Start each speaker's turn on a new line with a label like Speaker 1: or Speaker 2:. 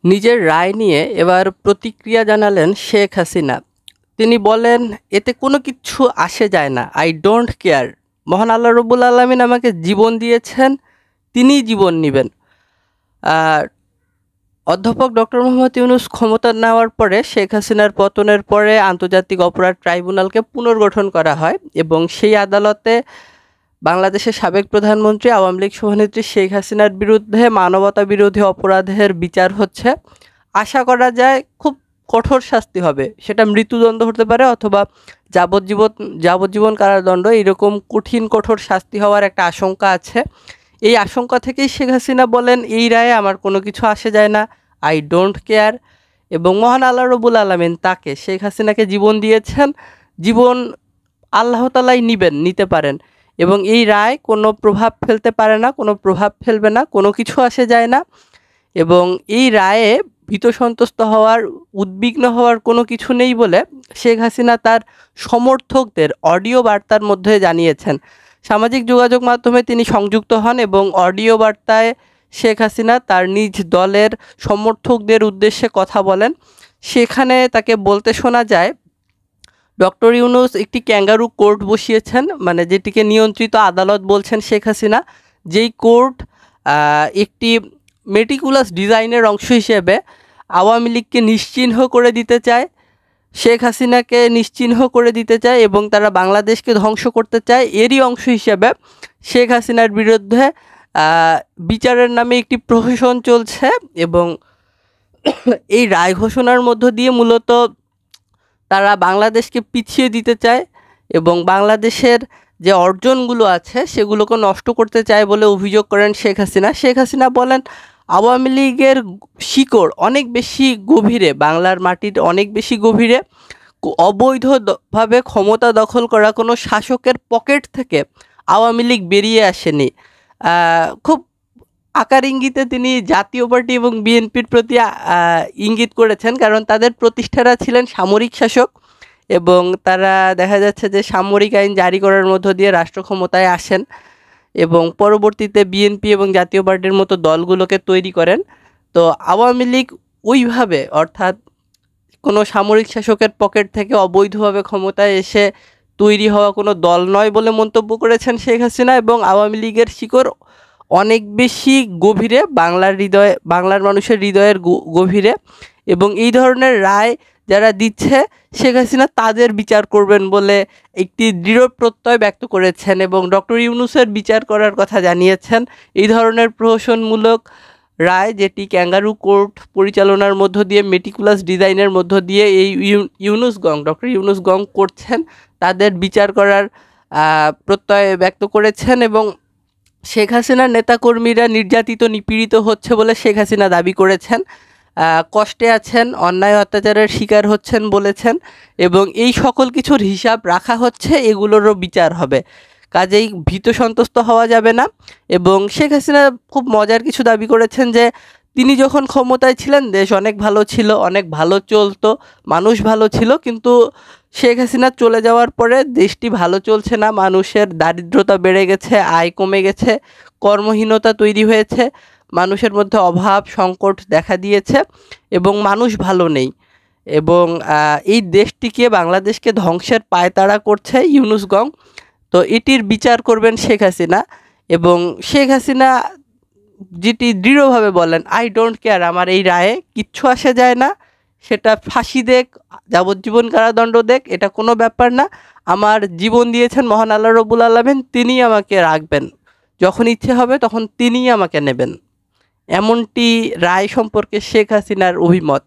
Speaker 1: নিজের রায় নিয়ে এবার প্রতিক্রিয়া জানালেন শেখ হাসিনা। তিনি বলেন, এতে কোনো কিছু আসে যায় না, আই ডোন্ট কেয়ার। মহান আল্লাহ রব্বুল আলামিন আমাকে জীবন দিয়েছেন, তিনিই জীবন নেবেন। আর অধ্যাপক ডক্টর মোহাম্মদ ইউনূস ক্ষমতা নেওয়ার পরে শেখ হাসিনার পতনের পরে আন্তর্জাতিক অপরাধ ট্রাইব্যুনালকে পুনর্গঠন করা হয় এবং সেই আদালতে বাংলাদেশের সাবেক প্রধানমন্ত্রী আওয়ামী লীগ সভানেত্রী শেখ হাসিনার বিরুদ্ধে মানবতা বিরোধী অপরাধের বিচার হচ্ছে। আশা করা যায় খুব কঠোর শাস্তি হবে, সেটা মৃত্যুদণ্ড হতে পারে অথবা যাবজ্জীবন কারাদণ্ড, এরকম কঠোর শাস্তি হওয়ার একটা আশঙ্কা আছে। এই আশঙ্কা থেকেই শেখ হাসিনা বলেন, এই রায়ে আমার কোনো কিছু আসে যায় না, আই ডোন্ট কেয়ার। এবং মহান আল্লাহ রব্বুল আলামিন তাকে, শেখ হাসিনাকে জীবন দিয়েছেন, জীবন আল্লাহ তাআলাই নিতে পারেন এবং এই রায় কোনো প্রভাব ফেলতে পারে না, কোনো প্রভাব ফেলবে না, কোনো কিছু আসে যায় না। এবং এই রায়ে ভীত সন্ত্রস্ত হওয়ার, উদ্বিগ্ন হওয়ার কোনো কিছু নেই বলে শেখ হাসিনা তার সমর্থকদের অডিও বার্তার মধ্যে জানিয়েছেন। সামাজিক যোগাযোগ মাধ্যমে তিনি সংযুক্ত হন এবং অডিও বার্তায় শেখ হাসিনা তার নিজ দলের সমর্থকদের উদ্দেশ্যে কথা বলেন। সেখানে তাকে বলতে শোনা যায়, ডক্টর ইউনূস একটি ক্যাঙ্গারু কোর্ট বসিয়েছেন, মানে যেটিকে নিয়ন্ত্রিত আদালত বলছেন শেখ হাসিনা, যেই কোর্ট একটি মেটিকুলাস ডিজাইনের অংশ হিসেবে আওয়ামী লীগকে নিশ্চিহ্ন করে দিতে চায়, শেখ হাসিনাকে নিশ্চিহ্ন করে দিতে চায় এবং তারা বাংলাদেশকে ধ্বংস করতে চায়। এরই অংশ হিসেবে শেখ হাসিনার বিরুদ্ধে বিচারের নামে একটি প্রহসন চলছে এবং এই রায় ঘোষণার মধ্য দিয়ে মূলত তারা বাংলাদেশকে পিছিয়ে দিতে চায় এবং বাংলাদেশের যে অর্জনগুলো আছে সেগুলোকে নষ্ট করতে চায় বলে অভিযোগ করেন শেখ হাসিনা। শেখ হাসিনা বলেন, আওয়ামী লীগের শিকড় অনেক বেশি গভীরে, বাংলার মাটির অনেক বেশি গভীরে। অবৈধভাবে ক্ষমতা দখল করা কোনো শাসকের পকেট থেকে আওয়ামী লীগ বেরিয়ে আসেনি। খুব আকার ইঙ্গিতে তিনি জাতীয় পার্টি এবং বিএনপির প্রতি ইঙ্গিত করেছেন, কারণ তাদের প্রতিষ্ঠাতা ছিলেন সামরিক শাসক এবং তারা দেখা যাচ্ছে যে সামরিক আইন জারি করার মধ্য দিয়ে রাষ্ট্র ক্ষমতায় আসেন এবং পরবর্তীতে বিএনপি এবং জাতীয় পার্টির মতো দলগুলোকে তৈরি করেন। তো আওয়ামী লীগ ওইভাবে, অর্থাৎ কোনো সামরিক শাসকের পকেট থেকে অবৈধভাবে ক্ষমতায় এসে তৈরি হওয়া কোনো দল নয় বলে মন্তব্য করেছেন শেখ হাসিনা। এবং আওয়ামী লীগের শিকড় অনেক বেশি গভীরে, বাংলার মানুষের হৃদয়ের গভীরে এবং এই ধরনের রায় যারা দিচ্ছে শেখ হাসিনা তাদের বিচার করবেন বলে একটি দৃঢ় প্রত্যয় ব্যক্ত করেছেন এবং ডক্টর ইউনূসের বিচার করার কথা জানিয়েছেন। এই ধরনের প্রহসনমূলক রায়, যেটি ক্যাঙ্গারু কোর্ট পরিচালনার মধ্য দিয়ে, মেটিকুলাস ডিজাইনের মধ্য দিয়ে এই ডক্টর ইউনূস গং করছেন, তাদের বিচার করার প্রত্যয় ব্যক্ত করেছেন এবং শেখ হাসিনার নেতাকর্মীরা নির্যাতিত, নিপীড়িত হচ্ছে বলে শেখ হাসিনা দাবি করেছেন, কষ্টে আছেন, অন্যায় অত্যাচারের শিকার হচ্ছেন বলেছেন এবং এই সকল কিছুর হিসাব রাখা হচ্ছে, এগুলোরও বিচার হবে। কাজেই ভীত সন্ত্রস্ত হওয়া যাবে না। এবং শেখ হাসিনা খুব মজার কিছু দাবি করেছেন যে তিনি যখন ক্ষমতায় ছিলেন দেশ অনেক ভালো ছিল, অনেক ভালো চলতো, মানুষ ভালো ছিল, কিন্তু শেখ হাসিনা চলে যাওয়ার পরে দেশটি ভালো চলছে না, মানুষের দারিদ্রতা বেড়ে গেছে, আয় কমে গেছে, কর্মহীনতা তৈরি হয়েছে, মানুষের মধ্যে অভাব সংকট দেখা দিয়েছে এবং মানুষ ভালো নেই এবং এই দেশটিকে, বাংলাদেশকে ধ্বংসের পায়তারা করছে ইউনূস গং। তো এটির বিচার করবেন শেখ হাসিনা এবং শেখ হাসিনা যেটি দৃঢ়ভাবে বলেন, আই ডোন্ট কেয়ার, আমার এই রায়ে কিচ্ছু আসে যায় না, সেটা ফাঁসি দেখ, যাবজ্জীবন কারাদণ্ড দেখ, এটা কোনো ব্যাপার না, আমার জীবন দিয়েছেন মহান আল্লাহ রব্বুল আলামিন, তিনিই আমাকে রাখবেন, যখন ইচ্ছে হবে তখন তিনিই আমাকে নেবেন। এমনটি রায় সম্পর্কে শেখ হাসিনার অভিমত।